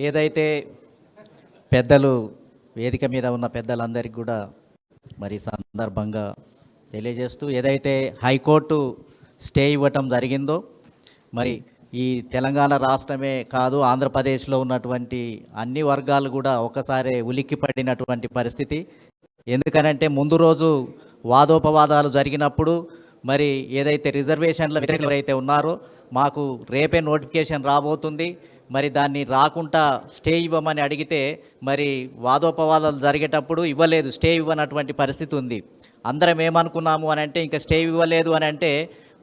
ఏదైతే పెద్దలు వేదిక మీద ఉన్న పెద్దలందరికీ కూడా మరి సందర్భంగా తెలియజేస్తూ ఏదైతే హైకోర్టు స్టే ఇవ్వటం జరిగిందో మరి ఈ తెలంగాణ రాష్ట్రమే కాదు ఆంధ్రప్రదేశ్లో ఉన్నటువంటి అన్ని వర్గాలు కూడా ఒకసారి ఉలిక్కిపడినటువంటి పరిస్థితి. ఎందుకనంటే ముందు రోజు వాదోపవాదాలు జరిగినప్పుడు మరి ఏదైతే రిజర్వేషన్ల వ్యతిరేకులు ఎవరైతే ఉన్నారో మాకు రేపే నోటిఫికేషన్ రాబోతుంది, మరి దాన్ని రాకుండా స్టే ఇవ్వమని అడిగితే మరి వాదోపవాదాలు జరిగేటప్పుడు ఇవ్వలేదు, స్టే ఇవ్వనటువంటి పరిస్థితి ఉంది. అందరం ఏమనుకున్నాము అని అంటే ఇంకా స్టే ఇవ్వలేదు అని అంటే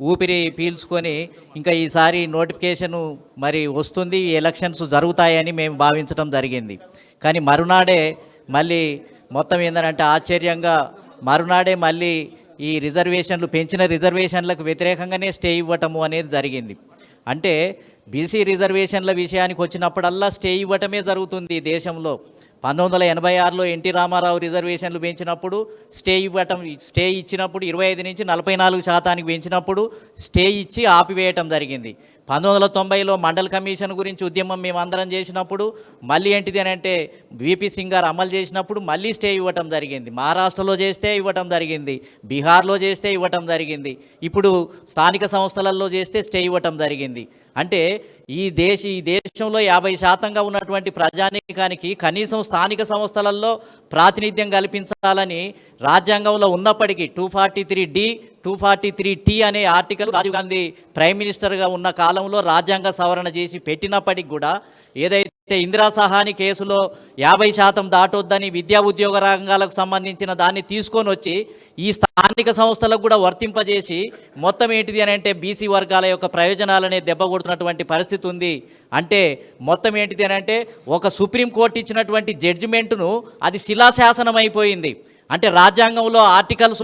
ఊపిరి పీల్చుకొని ఇంకా ఈసారి నోటిఫికేషను మరి వస్తుంది, ఎలక్షన్స్ జరుగుతాయని మేము భావించడం జరిగింది. కానీ మరునాడే మళ్ళీ మొత్తం ఏంటంటే ఆశ్చర్యంగా మరునాడే మళ్ళీ ఈ రిజర్వేషన్లు పెంచిన రిజర్వేషన్లకు వ్యతిరేకంగానే స్టే ఇవ్వటము అనేది జరిగింది. అంటే బీసీ రిజర్వేషన్ల విషయానికి వచ్చినప్పుడల్లా స్టే ఇవ్వటమే జరుగుతుంది దేశంలో. 1986లో ఎన్టీ రామారావు రిజర్వేషన్లు పెంచినప్పుడు స్టే ఇచ్చినప్పుడు 25 నుంచి 44% పెంచినప్పుడు స్టే ఇచ్చి ఆపివేయటం జరిగింది. 1990లో మండల్ కమిషన్ గురించి ఉద్యమం మేము అందరం చేసినప్పుడు మళ్ళీ ఏంటిది అని అంటే విపి సింగ్ గారు అమలు చేసినప్పుడు మళ్ళీ స్టే ఇవ్వటం జరిగింది. మహారాష్ట్రలో చేస్తే ఇవ్వటం జరిగింది, బీహార్లో చేస్తే ఇవ్వటం జరిగింది, ఇప్పుడు స్థానిక సంస్థలలో చేస్తే స్టే ఇవ్వటం జరిగింది. అంటే ఈ దేశంలో 50% ఉన్నటువంటి ప్రజానీకానికి కనీసం స్థానిక సంస్థలలో ప్రాతినిధ్యం కల్పించాలని రాజ్యాంగంలో ఉన్నప్పటికీ 243D 243T అనే ఆర్టికల్ రాజీవ్ గాంధీ ప్రైమ్ మినిస్టర్గా ఉన్న కాలంలో రాజ్యాంగ సవరణ చేసి పెట్టినప్పటికి కూడా ఏదైతే ఇందిరా సహాని కేసులో 50% దాటొద్దని విద్యా ఉద్యోగ రంగాలకు సంబంధించిన దాన్ని తీసుకొని వచ్చి ఈ స్థానిక సంస్థలకు కూడా వర్తింపజేసి మొత్తం ఏంటిది అని అంటే బీసీ వర్గాల యొక్క ప్రయోజనాలనే దెబ్బ కొడుతున్నటువంటి పరిస్థితి ఉంది. అంటే మొత్తం ఏంటిది అని అంటే ఒక సుప్రీంకోర్టు ఇచ్చినటువంటి జడ్జిమెంటును అది శిలాశాసనం అయిపోయింది. అంటే రాజ్యాంగంలో ఆర్టికల్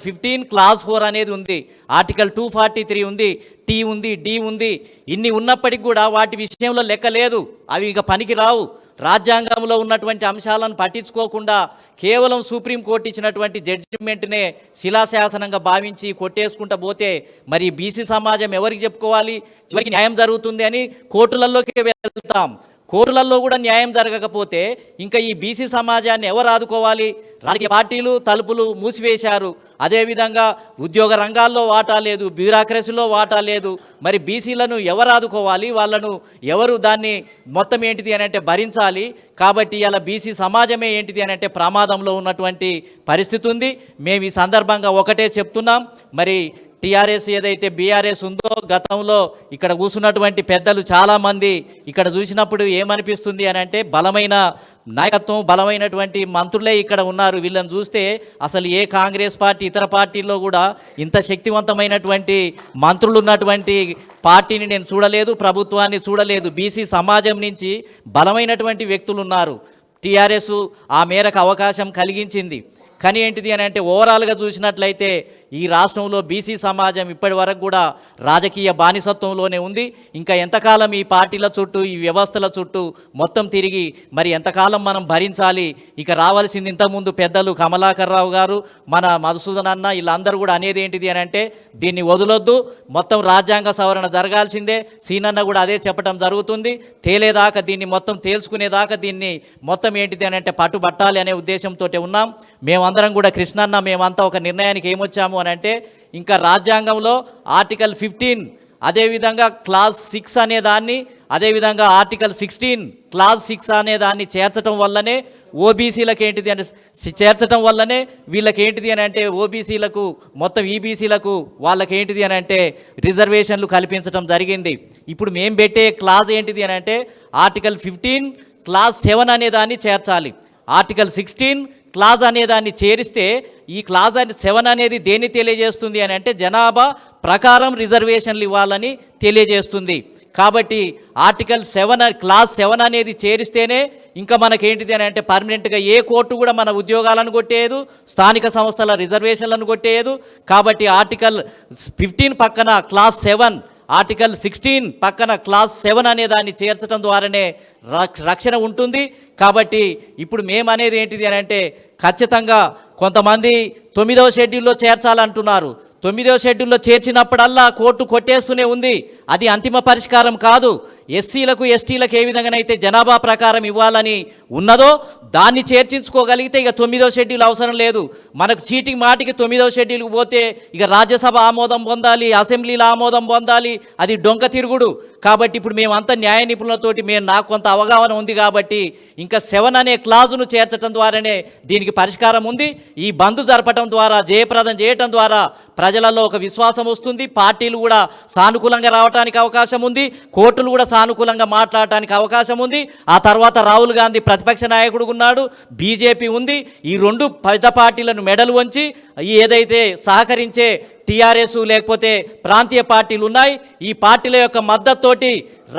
15 క్లాజ్ 4 అనేది ఉంది, ఆర్టికల్ 243 ఉంది, టీ ఉంది, డి ఉంది. ఇన్ని ఉన్నప్పటికీ కూడా వాటి విషయంలో లెక్క లేదు, అవి ఇక పనికి రావు. రాజ్యాంగంలో ఉన్నటువంటి అంశాలను పట్టించుకోకుండా కేవలం సుప్రీంకోర్టు ఇచ్చినటువంటి జడ్జిమెంట్నే శిలాశాసనంగా భావించి కొట్టేసుకుంటూ పోతే మరి బీసీ సమాజం ఎవరికి చెప్పుకోవాలి? చివరికి న్యాయం జరుగుతుంది అని కోర్టులలోకి వెళ్తాం. కోర్టులలో కూడా న్యాయం జరగకపోతే ఇంకా ఈ బీసీ సమాజాన్ని ఎవరు ఆదుకోవాలి? రాజకీయ పార్టీలు తలుపులు మూసివేశారు. అదేవిధంగా ఉద్యోగ రంగాల్లో వాటా లేదు, బ్యూరోక్రసీలో వాటా లేదు. మరి బీసీలను ఎవరు ఆదుకోవాలి? వాళ్ళను ఎవరు దాన్ని మొత్తం ఏంటిది అని అంటే భరించాలి? కాబట్టి ఇలా బీసీ సమాజమే ఏంటిది అని అంటే ప్రమాదంలో ఉన్నటువంటి పరిస్థితి ఉంది. మేము ఈ సందర్భంగా ఒకటే చెప్తున్నాం, మరి టీఆర్ఎస్ ఏదైతే బీఆర్ఎస్ ఉందో గతంలో ఇక్కడ కూర్చున్నటువంటి పెద్దలు చాలామంది ఇక్కడ చూసినప్పుడు ఏమనిపిస్తుంది అని అంటే బలమైన నాయకత్వం, బలమైనటువంటి మంత్రులే ఇక్కడ ఉన్నారు. వీళ్ళని చూస్తే అసలు ఏ కాంగ్రెస్ పార్టీ ఇతర పార్టీల్లో కూడా ఇంత శక్తివంతమైనటువంటి మంత్రులు ఉన్నటువంటి పార్టీని నేను చూడలేదు, ప్రభుత్వాన్ని చూడలేదు. బీసీ సమాజం నుంచి బలమైనటువంటి వ్యక్తులు ఉన్నారు. టీఆర్ఎస్ ఆ మేరకు అవకాశం కలిగించింది. కానీ ఏంటిది అని అంటే ఓవరాల్గా చూసినట్లయితే ఈ రాష్ట్రంలో బీసీ సమాజం ఇప్పటి వరకు కూడా రాజకీయ బానిసత్వంలోనే ఉంది. ఇంకా ఎంతకాలం ఈ పార్టీల చుట్టూ, ఈ వ్యవస్థల చుట్టూ మొత్తం తిరిగి మరి ఎంతకాలం మనం భరించాలి? ఇక రావాల్సింది ఇంతకుముందు పెద్దలు కమలాకర్ రావు గారు, మన మధుసూదన్ అన్న వీళ్ళందరూ కూడా అనేది ఏంటిది అని అంటే దీన్ని వదలొద్దు, మొత్తం రాజ్యాంగ సవరణ జరగాల్సిందే. సీనన్న కూడా అదే చెప్పడం జరుగుతుంది. తేలేదాకా దీన్ని మొత్తం తేల్చుకునేదాకా దీన్ని మొత్తం ఏంటిది అని అంటే పట్టుబట్టాలి అనే ఉద్దేశంతో ఉన్నాం. మేమందరం కూడా కృష్ణన్న మేమంతా ఒక నిర్ణయానికి ఏమొచ్చాము అని అంటే ఇంకా రాజ్యాంగంలో ఆర్టికల్ 15 అదేవిధంగా క్లాజ్ 6 అనే దాన్ని, అదేవిధంగా ఆర్టికల్ 16 క్లాజ్ 6 అనే దాన్ని చేర్చడం వల్లనే ఓబీసీలకు ఏంటిది అని చేర్చడం వల్లనే వీళ్ళకి ఏంటిది అని అంటే ఓబీసీలకు మొత్తం ఈబీసీలకు వాళ్ళకి ఏంటిది అని అంటే రిజర్వేషన్లు కల్పించడం జరిగింది. ఇప్పుడు మేము పెట్టే క్లాజ్ ఏంటిది అని అంటే ఆర్టికల్ 15 క్లాజ్ 7 అనే దాన్ని చేర్చాలి. ఆర్టికల్ 16 క్లాజ్ అనేదాన్ని చేరిస్తే ఈ క్లాజ్ 7 అనేది దేన్ని తెలియజేస్తుంది అని అంటే జనాభా ప్రకారం రిజర్వేషన్లు ఇవ్వాలని తెలియజేస్తుంది. కాబట్టి ఆర్టికల్ 7 క్లాజ్ 7 అనేది చేరిస్తేనే ఇంకా మనకేంటిది అని అంటే పర్మనెంట్గా ఏ కోర్టు కూడా మన ఉద్యోగాలను కొట్టేయదు, స్థానిక సంస్థల రిజర్వేషన్లను కొట్టేయదు. కాబట్టి ఆర్టికల్ 15 పక్కన క్లాజ్ 7, ఆర్టికల్ 16 పక్కన క్లాజ్ 7 అనే దాన్ని చేర్చడం ద్వారానే రక్షణ ఉంటుంది. కాబట్టి ఇప్పుడు మేము అనేది ఏంటిది అని అంటే ఖచ్చితంగా కొంతమంది 9వ షెడ్యూల్లో చేర్చాలంటున్నారు. 9వ షెడ్యూల్లో చేర్చినప్పుడల్లా కోర్టు కొట్టేస్తూనే ఉంది. అది అంతిమ పరిష్కారం కాదు. ఎస్సీలకు ఎస్టీలకు ఏ విధంగానైతే జనాభా ప్రకారం ఇవ్వాలని ఉన్నదో దాన్ని చేర్చించుకోగలిగితే ఇక 9వ షెడ్యూల్ అవసరం లేదు. మనకు చీటికి మాటికి 9వ షెడ్యూల్కి పోతే ఇక రాజ్యసభ ఆమోదం పొందాలి, అసెంబ్లీలో ఆమోదం పొందాలి, అది డొంక తిరుగుడు. కాబట్టి ఇప్పుడు మేమంతా న్యాయ నిపుణులతోటి నాకు కొంత అవగాహన ఉంది కాబట్టి ఇంకా 7 అనే క్లాజును చేర్చడం ద్వారానే దీనికి పరిష్కారం ఉంది. ఈ బంద్ జరపడం ద్వారా, జయప్రదం చేయటం ద్వారా ప్రజలలో ఒక విశ్వాసం వస్తుంది. పార్టీలు కూడా సానుకూలంగా రావడానికి అవకాశం ఉంది, కోర్టులు కూడా సానుకూలంగా మాట్లాడటానికి అవకాశం ఉంది. ఆ తర్వాత రాహుల్ గాంధీ ప్రతిపక్ష నాయకుడు ఉన్నాడు, బీజేపీ ఉంది. ఈ 2 పెద్ద పార్టీలను మెడలు వంచి ఏదైతే సహకరించే టీఆర్ఎస్ లేకపోతే ప్రాంతీయ పార్టీలు ఉన్నాయి, ఈ పార్టీల యొక్క మద్దతుతోటి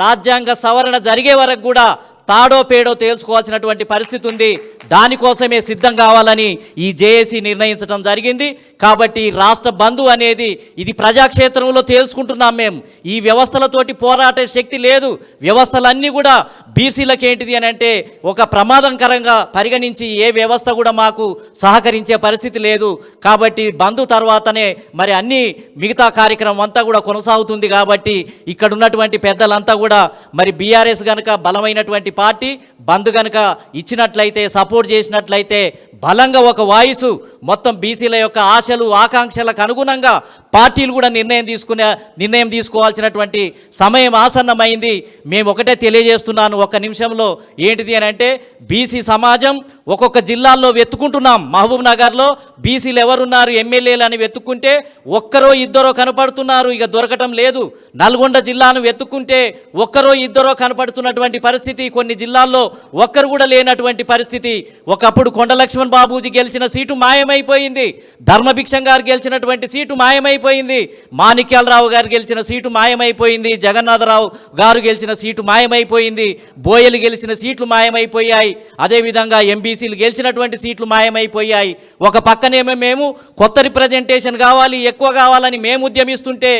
రాజ్యాంగ సవరణ జరిగే వరకు కూడా తాడో పేడో తేల్చుకోవాల్సినటువంటి పరిస్థితి ఉంది. దానికోసమే సిద్ధం కావాలని ఈ జేఏసీ నిర్ణయించడం జరిగింది. కాబట్టి రాష్ట్ర బంధు అనేది ఇది ప్రజాక్షేత్రంలో తేల్చుకుంటున్నాం. మేము ఈ వ్యవస్థలతోటి పోరాటే శక్తి లేదు. వ్యవస్థలన్నీ కూడా బీసీలకు ఏంటిది అని అంటే ఒక ప్రమాదకరంగా పరిగణించి ఏ వ్యవస్థ కూడా మాకు సహకరించే పరిస్థితి లేదు. కాబట్టి బంధు తర్వాతనే మరి అన్ని మిగతా కార్యక్రమం అంతా కూడా కొనసాగుతుంది. కాబట్టి ఇక్కడ ఉన్నటువంటి పెద్దలంతా కూడా మరి బీఆర్ఎస్ కనుక బలమైనటువంటి పార్టీ బంద్ కనుక ఇచ్చినట్లయితే, సపోర్ట్ చేసినట్లయితే బలంగా ఒక వాయిస్ మొత్తం బీసీల యొక్క ఆశలు ఆకాంక్షలకు అనుగుణంగా పార్టీలు కూడా నిర్ణయం తీసుకోవాల్సినటువంటి సమయం ఆసన్నమైంది. మేము ఒకటే తెలియజేస్తున్నాను ఒక్క నిమిషంలో, ఏంటిది అని అంటే బీసీ సమాజం ఒక్కొక్క జిల్లాల్లో వెతుకుంటున్నాం. మహబూబ్ నగర్లో బీసీలు ఎవరున్నారు ఎమ్మెల్యేలు అని వెతుక్కుంటే ఒక్కరో ఇద్దరో కనపడుతున్నారు, ఇక దొరకటం లేదు. నల్గొండ జిల్లాను వెతుక్కుంటే ఒక్కరో ఇద్దరో కనపడుతున్నటువంటి పరిస్థితి, కొన్ని జిల్లాల్లో ఒక్కరు కూడా లేనటువంటి పరిస్థితి. ఒకప్పుడు కొండ లక్ష్మణ్ బాబూజీ గెలిచిన సీటు మాయమైపోయింది, ధర్మభిక్షం గారు గెలిచినటువంటి సీటు మాయమైపోయింది, మాణిక్యాలరావు గారు గెలిచిన సీటు మాయమైపోయింది, జగన్నాథరావు గారు గెలిచిన సీటు మాయమైపోయింది, బోయలు గెలిచిన సీట్లు మాయమైపోయాయి, అదేవిధంగా ఎంబీసీలు గెలిచినటువంటి సీట్లు మాయమైపోయాయి. ఒక పక్కనేమో మేము కొత్త రిప్రజెంటేషన్ కావాలి, ఎక్కువ కావాలని మేము ఉద్యమిస్తుంటే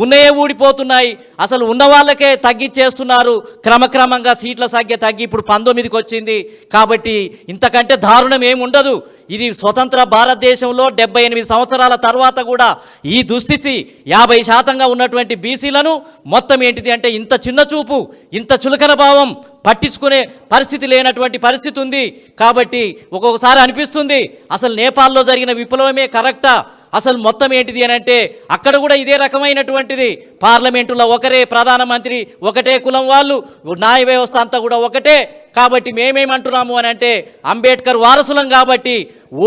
ఉన్నయే ఊడిపోతున్నాయి. అసలు ఉన్న వాళ్ళకే తగ్గిచ్చేస్తున్నారు. క్రమక్రమంగా సీట్ల సంఖ్య తగ్గి ఇప్పుడు 19కి వచ్చింది. కాబట్టి ఇంతకంటే దారుణం ఏముండదు. ఇది స్వతంత్ర భారతదేశంలో 78 సంవత్సరాల తర్వాత కూడా ఈ దుస్థితి 50% ఉన్నటువంటి బీసీలను మొత్తం ఏంటిది అంటే ఇంత చిన్న చూపు, ఇంత చులకన భావం, పట్టించుకునే పరిస్థితి లేనటువంటి పరిస్థితి ఉంది. కాబట్టి ఒక్కొక్కసారి అనిపిస్తుంది అసలు నేపాల్లో జరిగిన విప్లవమే కరెక్టా, అసలు మొత్తం ఏంటిది అని అంటే అక్కడ కూడా ఇదే రకమైనటువంటిది. పార్లమెంటులో ఒకరే ప్రధానమంత్రి, ఒకటే కులం వాళ్ళు, న్యాయ వ్యవస్థ అంతా కూడా ఒకటే. కాబట్టి మేమేమంటున్నాము అని అంటే అంబేద్కర్ వారసులం కాబట్టి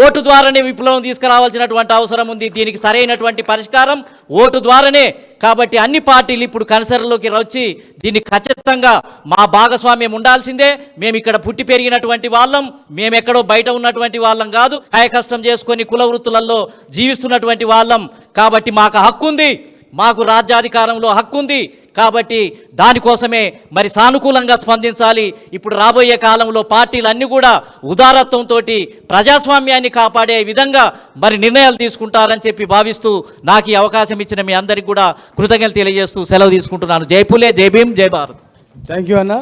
ఓటు ద్వారానే విప్లవం తీసుకురావాల్సినటువంటి అవసరం ఉంది. దీనికి సరైనటువంటి పరిష్కారం ఓటు ద్వారానే. కాబట్టి అన్ని పార్టీలు ఇప్పుడు కన్సర్న్లోకి వచ్చి దీన్ని ఖచ్చితంగా మా భాగస్వామ్యం ఉండాల్సిందే. మేము ఇక్కడ పుట్టి పెరిగినటువంటి వాళ్ళం, మేమెక్కడో బయట ఉన్నటువంటి వాళ్ళం కాదు, కాయ కష్టం చేసుకొని కుల వృత్తులలో జీవిస్తున్నటువంటి వాళ్ళం. కాబట్టి మాకు హక్కు ఉంది, మాకు రాజ్యాధికారంలో హక్కు ఉంది. కాబట్టి దానికోసమే మరి సానుకూలంగా స్పందించాలి. ఇప్పుడు రాబోయే కాలంలో పార్టీలన్నీ కూడా ఉదారత్వంతో ప్రజాస్వామ్యాన్ని కాపాడే విధంగా మరి నిర్ణయాలు తీసుకుంటారని చెప్పి భావిస్తూ నాకు ఈ అవకాశం ఇచ్చిన మీ అందరికీ కూడా కృతజ్ఞతలు తెలియజేస్తూ సెలవు తీసుకుంటున్నాను. జై పులే, జై భీమ్, జై భారత్. థ్యాంక్ యూ అన్న.